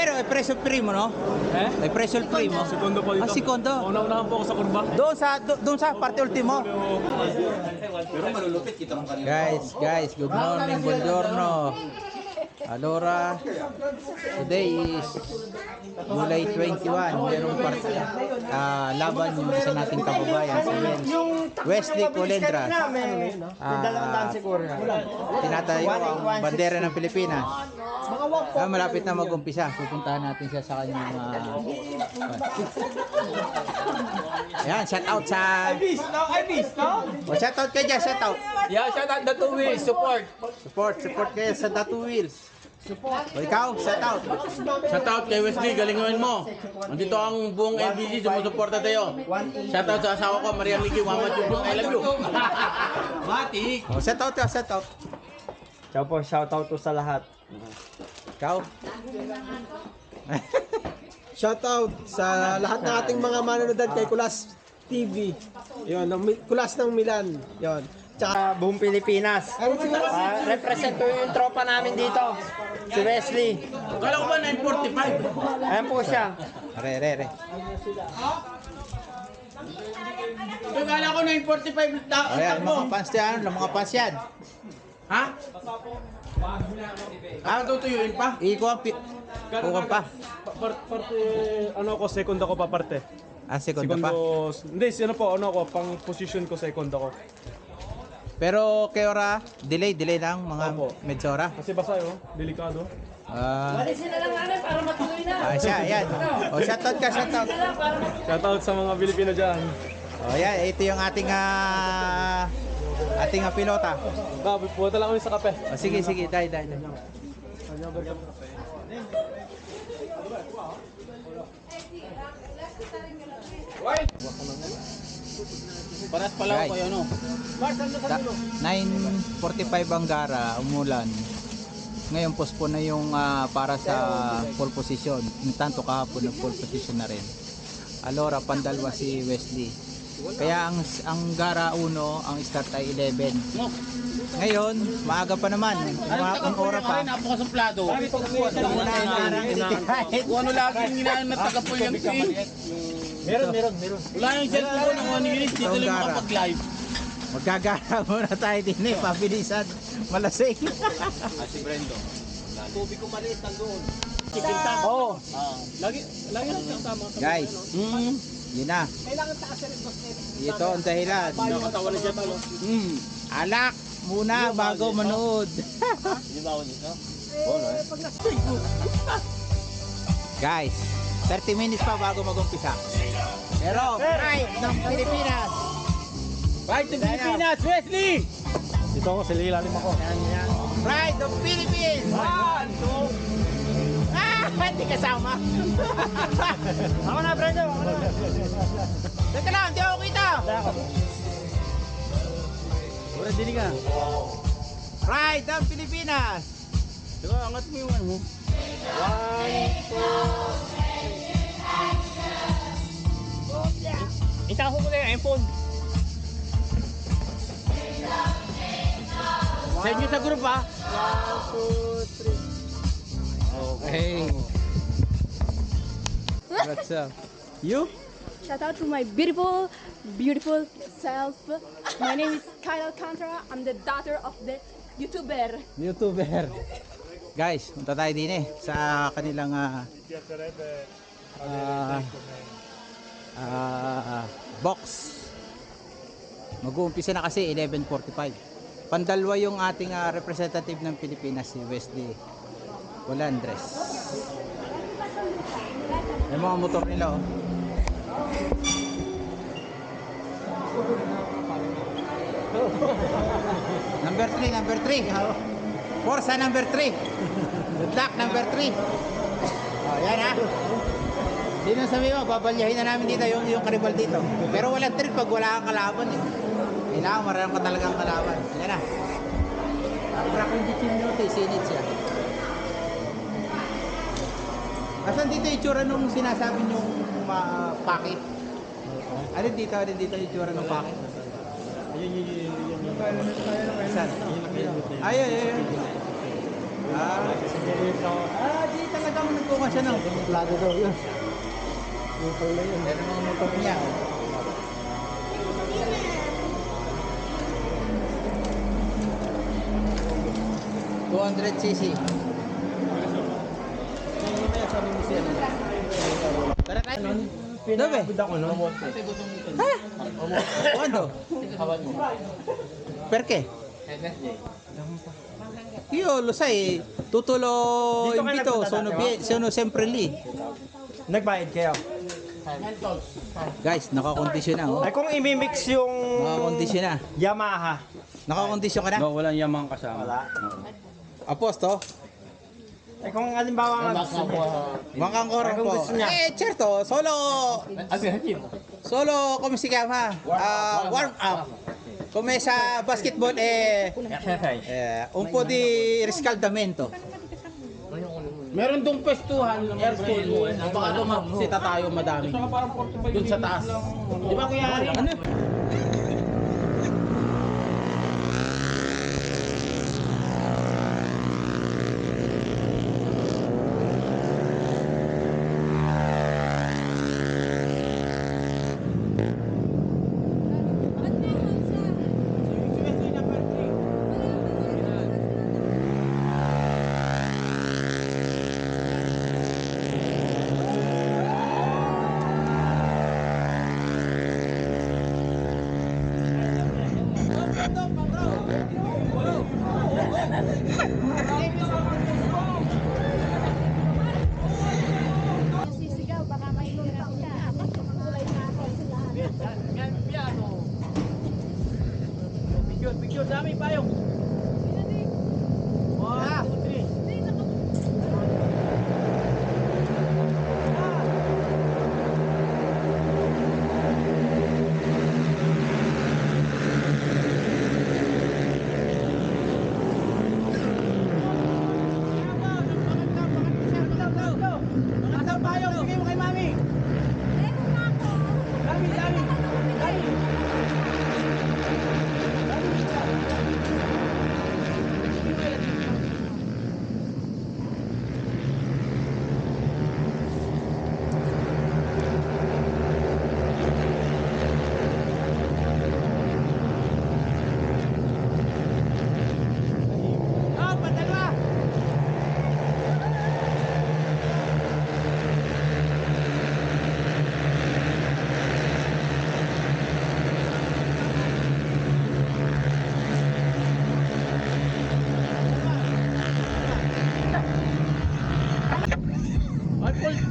Primero, ay preso primo, no? Ay preso el primo. Segundo po dito. Segundo. Una-unahan po ako sa kurba. Doon sa parte ultimo. Pero malulupit kita mo kanina. Guys, good morning, buongiorno. Allora, today is July 21. Merong laban yung isa nating kababayan, si Wesley Colendra. Tinatayo ang bandera ng Pilipinas. Malapit na mag-umpisa. Pupuntahan natin siya sa kanyang ayan, shout out sa shout out kayo dyan, shout out. Yeah, shout out the two wheels, support Support kayo sa Datu Wheels. O ikaw, shout out. Shout out kay Wesley, galingan mo. Nandito ang buong LBG, sumusuporta tayo. Shout out sa asawa ko, Maria Miki, Mama Chubong, I love you. Mati. O, shout out. Ciao po, shoutout to sa lahat. Ikaw. Shoutout sa lahat ng ating mga manonood kay Kulas TV. Yun, Kulas ng Milan. Yun. Tsaka buong Pilipinas. Represent ko yung tropa namin dito. Si Wesley. Kala ko ba 945? Ayan po siya. Re. Kala ko 945 Ayan, takbo. mga fans yan. Ha? Tutuyuin pa? Kuha pa. Parte, ano ako, second ako pa parte. Second pa. Hindi, pang position ko second ako. Pero kay ora, delay lang mga Opo. medsora. Kasi basa yun, delikado. Walisin na lang namin para matuloy na. Siya, yan. O, shout out. Shout out sa mga Pilipino dyan. O, yan, ito yung ating pilota. Pumunta lang kami sa kape. O, sige, dai. Paras pala Guys. ko kayo, no? 9:45 ang gara, umulan. Ngayon postpone na yung para sa pole position. Tanto kahapon ng pole position na rin. Alora pandalwa si Wesley. Kaya ang gara 1, ang start ay 11. Ngayon, maaga pa naman. Ang ora pa. Napakasuplado. Kung ano lagi yung ginaan na taga-pul yung Meron. wala yung cellphone ko ng 1 minute, dito lang makapag-live. Magkagara muna tayo din pabilisan. Malasing. Si Brendo. Tubig ko maliit nandoon. Oh, Lagi lang kasama. guys. Yun na. Ito ang dahilan. Nakatawa na siya talo. Alak muna bago manood. Guys, 30 minutes pa bago mag-umpisa. Pero, right ng Pilipinas. Right to Pilipinas, Wesley! Dito ako, sililalim ako. Right of Philippines. 1, 2. Hindi kasama. Ako na, Brendo. Teka lang, hindi ako kita. Wala din ka. Right of Pilipinas. Diba, angat mo yung ano mo. 1, 2. Itaho mo na yung iPhone. Send nyo sa group, ha? 1, 2, 3. Okay. What's up? You? Shout out to my beautiful self. My name is Kyle Alcantara. I'm the daughter of the YouTuber. YouTuber. Guys, punta tayo din sa kanilang box. Mag-uumpisa na kasi 11:45. Pandalwa yung ating representative ng Pilipinas, si Wesley Colendres. Yung mga motor nila, oh. Number 3. Forza number 3. Good luck number 3. Oh, yan ha. Hindi na sabi mo, babalyahin na namin dito yung karibal dito. Pero walang trip pag wala kang kalaban eh. Kailangan marami ka talagang kalaban. Yan na. Para kung di chinuti, sinit siya. Asan dito yung itsura nung sinasabi niyong pake? Alin dito yung itsura ng pake? Asan? Ayun. Di talagang nagkuha siya ng Plado daw yun. Yung pala yun. Yan ang mga motor niya. Oh. $200cc. Tara tayo. Pinagod ako, no? Quando? Perché? Io lo sai, tutto lo Dito ka invito, nagpunta sono, dati, sono sempre lì. Nagbayad kayo. Guys, nakakondisyon na. Oh. Ay kung imimix yung Nakakondisyon na. Yamaha. Nakakondisyon ka na? No, walang yamang kasama. Wala. Aposto? Ay kung halimbawa nga gusto niya. Manca ancora un Kung po'. gusto niya. Certo, solo come si chiama? Warm up. Come sa basketball un po' di riscaldamento. Meron dong pwestuhan ng aircon. Baka dumaksita tayo madami. Doon sa taas. Di ba kuya Ari? Ano? Sisigaw, baka may hirap ka. Kulay na ako sila. Picture, dami payong.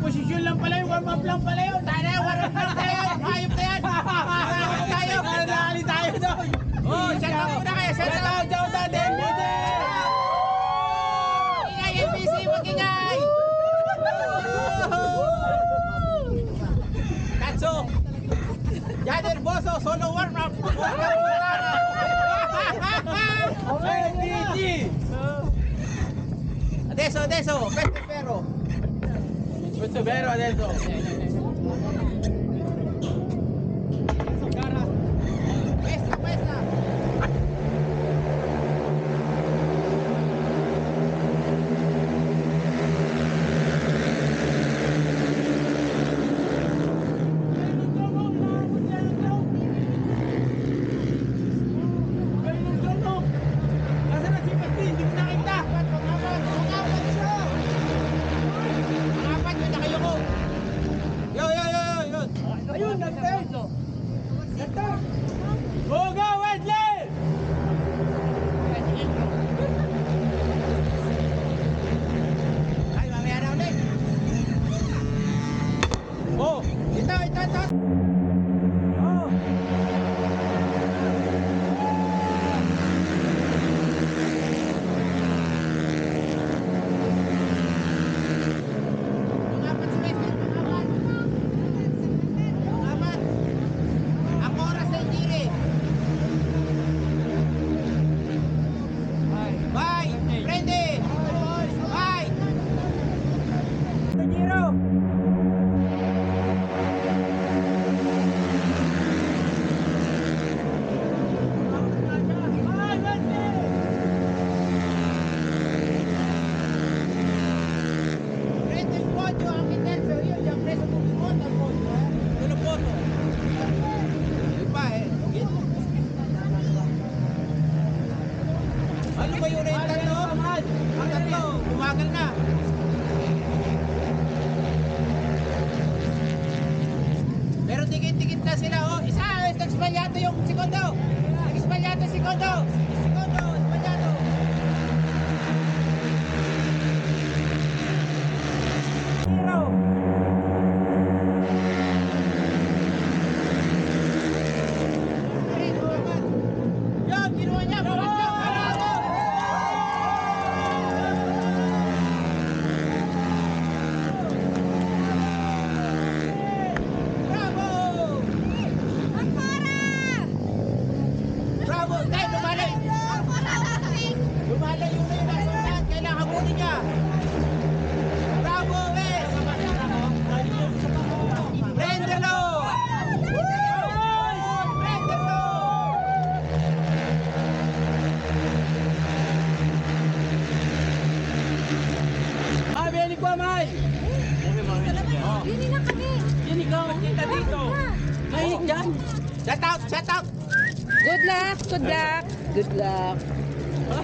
Posisyon lang pala yun, warm up lang pala yun. Tara, warm up lang tayo. Hayop na yan. Tayo. Nakali tayo doon. Oh, shout out muna kayo. Shout out, NBC. Ingay, NBC, mag-ingay. Katso. Jader Boso, solo warm up. NBC. Adesso, pero. Questo è vero adesso. Questa. Yo! na sila. Oh, isa, nag-espalyato yung segundo. Nag-espalyato segundo. Segundo, espalyato. Zero. Yan, ginawa niya. Bravo! Bravo! Dahil lumalay! Lumalayo na yung nasunan. Kailangan habunin niya. Bravo, Wes! Renderlo! Renderlo! Mabili ko, May! Hindi na kami. Yan ikaw, kita dito. Mahilig dyan. Shut out! Shut out! Good luck, good luck, good luck.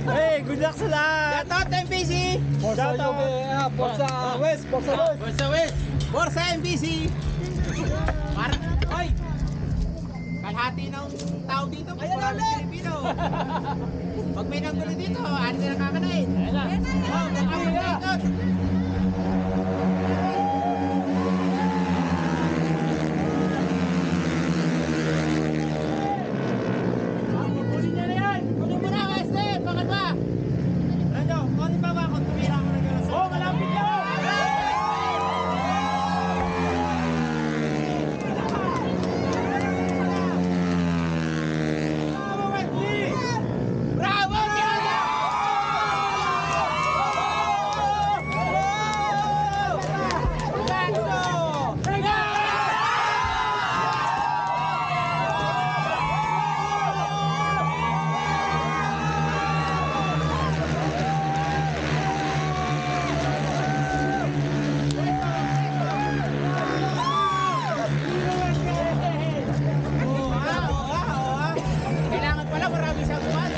Hey, good luck sa lahat! Shut out, MPC! Shout out! Forza West! Forza West! Basta, Wes. Forza MPC! Parang, oy! Kalahati ng tao dito, marami Pilipino. Pag may nanggulo dito, ano na nakakanain? Oh, nakakanain. Kunin niya na yan! Kunin mo na, Weste! Bakit ba? Ano? Kunin ba ba kung tumira ko na yun? Oh, malapit na! Bravo, Wesley! Bravo, Tiago! Kailangan pala marami siyang kuman.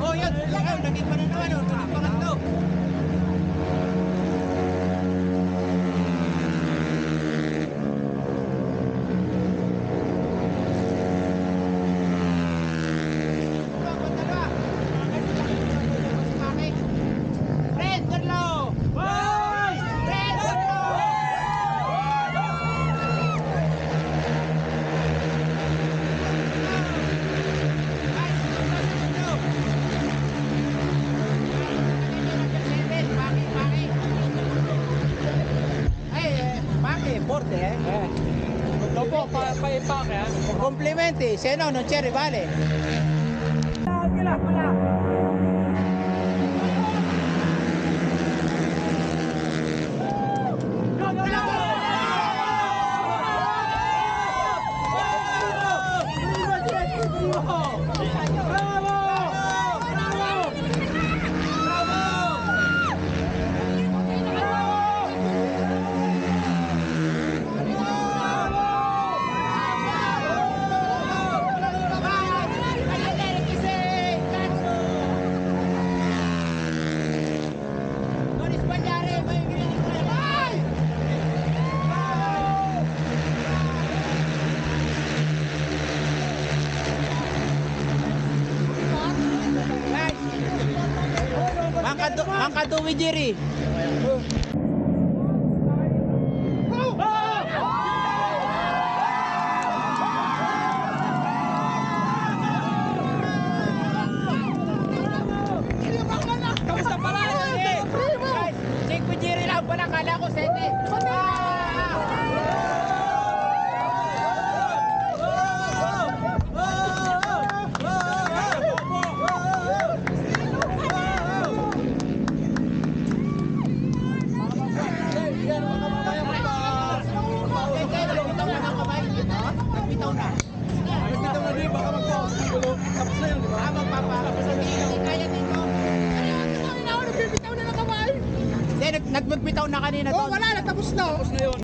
Oh, yan. Ayun, naging pananaw, ano? Naging pangatlo. Renderlo! Renderlo! Porte eh. Ito po, pa-impake ha. Complimenti, se no non ci rivale. Non sbagliare, vai vai! Angka duwi Jiri. Kamusta pala? Check ko Jiri lang pala, kala ko sete. Nagbitaw na. Nagbitaw na din, baka magpapasulo. Tapos na yun, di ba? Magpapapasulo. Hindi kaya dito. Nagbibitaw na ng kamay. Hindi, nagbitaw na kanina to. Oh, wala na, tapos na. Tapos na yun.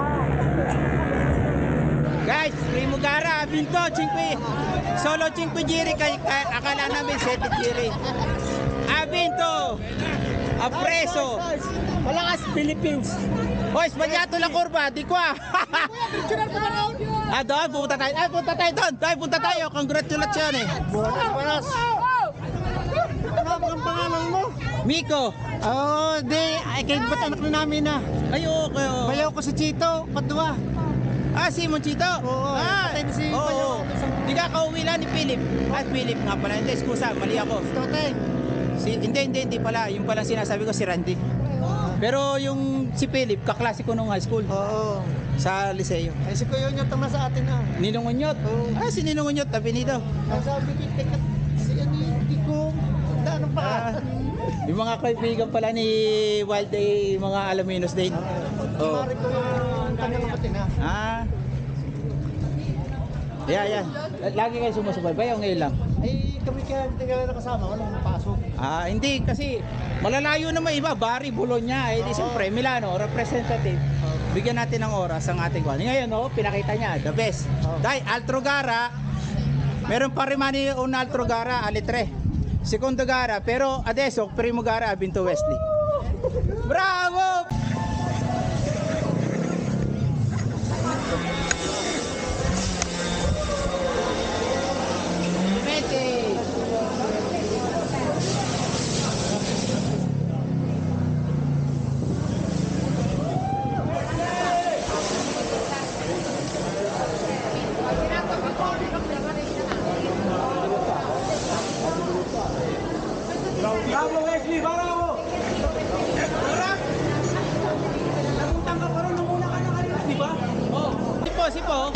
Guys, Primo Gara, Binto, 5. Solo 5 giri, akala namin 7 giri. Abinto, Apreso. Malakas, Philippines. Hoy, Spanyato lang kurba, di ko ah. Doon, punta tayo. Punta tayo doon. Punta tayo. Congratulations. Buenas. Ano ang pangalan mo? Miko. Ay, kahit ba't anak na namin na? Ayo, kayo. Bayaw ko sa Chito, Padua. Si Monchito. Oo, patay na si Bayaw. Di ka kauwi lang ni Philip. Philip nga pala. Hindi, excusa, mali ako. Tote. Hindi pala. Yung palang sinasabi ko si Randy. Pero yung si Philip, kaklase ko nung high school. Oo. Sa Liceo. Ay, si Kuya nyo tama sa atin na. Ninong Unyot. Si Ninong Unyot, tabi nito. Ang sabi ko, teka, si ano hindi ko, anong pa? Yung mga kaibigan pala ni Wild Day, mga Alaminos Day. Oh. Mari ko yung kanyang kapatid na. Yan. Lagi kayo sumusubaybay o ngayon lang? Ay, kami kaya hindi ka nakasama, walang napasok. Hindi kasi malalayo naman iba, Bari, Bologna, di siyempre Milano, representative. Bigyan natin ng oras ang ating kwan. Ngayon, pinakita niya, the best. Dahil Altro Gara, meron pa rin mani un Altro Gara, alle 3. Secondo Gara, pero adesso Primo Gara, Binto Wesley. Bravo! Bravo Wesley, bravo! Naguntang ka pa rin, nung una ka na kanina, di ba? Sipo.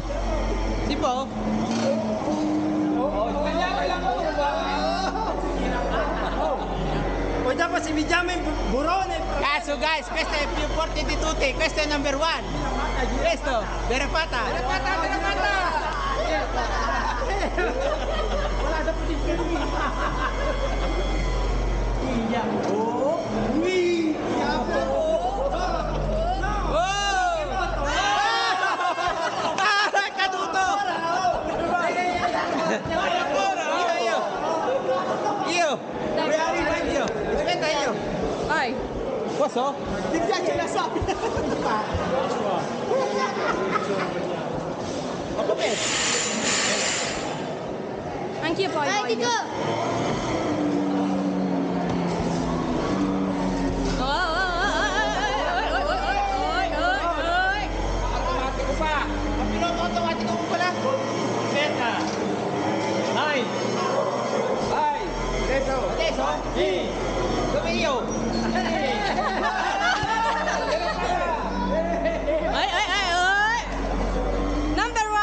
Poi dopo si mi chiama in burone. So guys, questo è più forte di tutti, questo è number 1. Questo, Berapata. Wala na po din kami. Caduto! Io! Aspetta io! Ay. Posso? Di piace la sabbia. Anch'io poi voglio. Automatic pa! Ang piloto automatic ko pala! Seta! Nine! Adesso! Dove io? Ay! Number 1.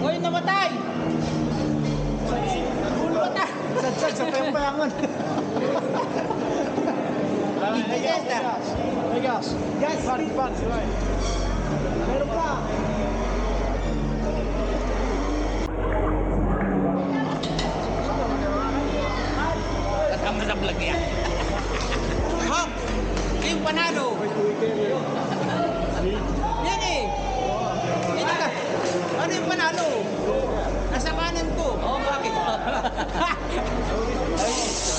Hoy, namatay! Namatay! Sadsad sa payapangan. Gas! Gas, Fans, right? meron pa. Kasama sa vlog yan. Hop! Yung panalo! Yan eh! Hindi ka. Ano yung panalo? Nasa kanan ko. Bakit?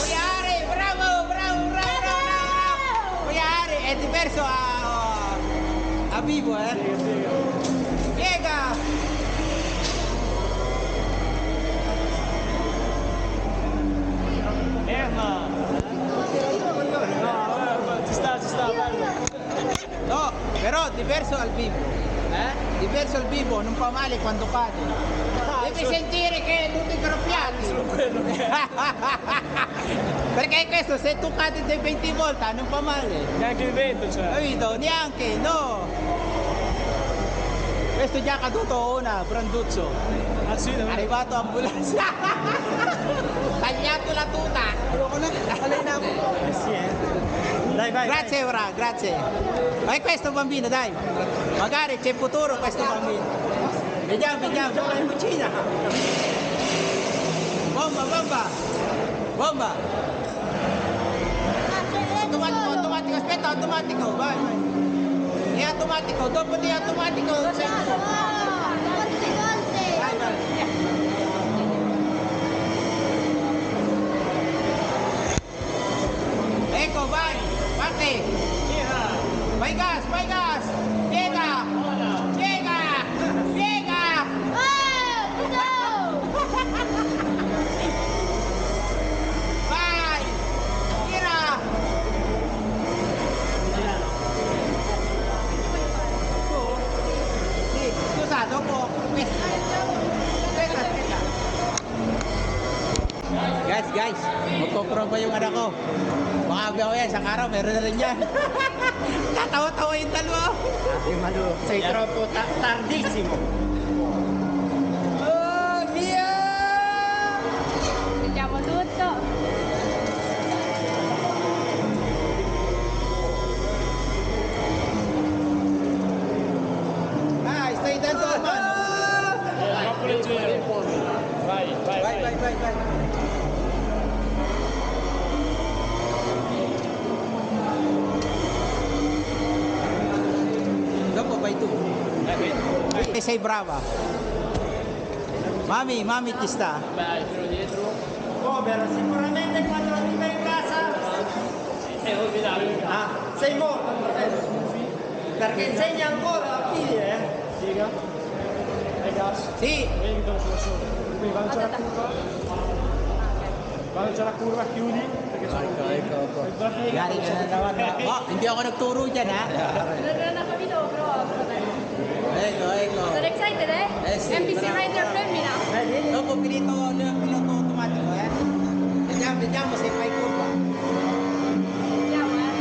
Kuya Ari! Bravo! Kuya Ari! Diverso a vivo, Piega! Ci sta, bello. No, però diverso al vivo. Diverso al vivo, non fa male quando cade. Devi sentire che tutti graffiati. Perché questo se tu cadi dei 20 volte non fa male. Neanche il vento, cioè. Capito? Neanche, no. Questo già caduto una, Branduzzo. Ah sì, davvero? Arrivato ambulancia. Tagliato la tuta. Ayoko na, alay na ako. Dai, vai. Grazie ora, grazie. Vai questo bambino, dai. Magari c'è futuro questo bambino. Vediamo, vediamo. Gioca in cucina. Bomba, bomba. Bomba. Automatico, automatico. Aspetta, automatico. Vai, vai. È automatico. Dopo di automatico. Vai, vai. Ecco, vai. Parte. Vai gas, vai gas. Piega. Piega. Piega. Vai. Tira. Sì, scusa, dopo questa. Aspetta, aspetta. Guys, magkokro pa yung anak ko. Baka ako yan, isang araw, meron na rin yan. Tatawa-tawa yung dalawa. Ate Malu, sei troppo tardissimo. Oh, via! Vediamo tutto. Dai, stai dando la mano. Troppo leggero. Vai, vai, Vai, vai, vai, vai. Dopo vai tu. Sei brava. Mami ci sta. Povero, sicuramente quando arriva in casa sei morto, fratello. Perché insegna ancora a figli, Piega. Dai gas. Sì. Vedi che sono solo. Quindi quando c'è la curva. Quando c'è la curva chiudi. Perché sono Gari ka na naman. Oh, hindi ako nagturo dyan, ha? Non ho capito, però fratello. Ecco. Sono excited, eh? Eh sì, NPC bravo. Rider femmina. Dopo piloto automatico, eh? Vediamo se fai curva. Vediamo, eh.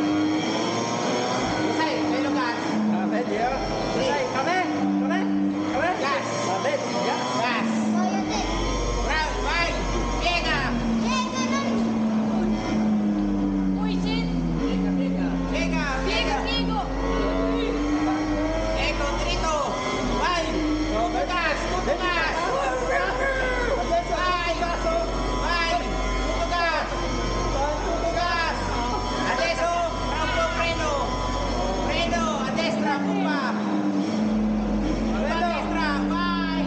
Sai, quello gas. Vedi, Sì. Com'è? Gas. Va bene, Gas. Bravo, vai. Piega. Uy, shit. Piega. Piego. Ecco, dritto. Vai. Tutto gas. Tutto gas. Vai. Vai. Tutto gas. Tutto gas. Adesso, troppo freno. Freno, a destra, curva. Curva a destra, vai.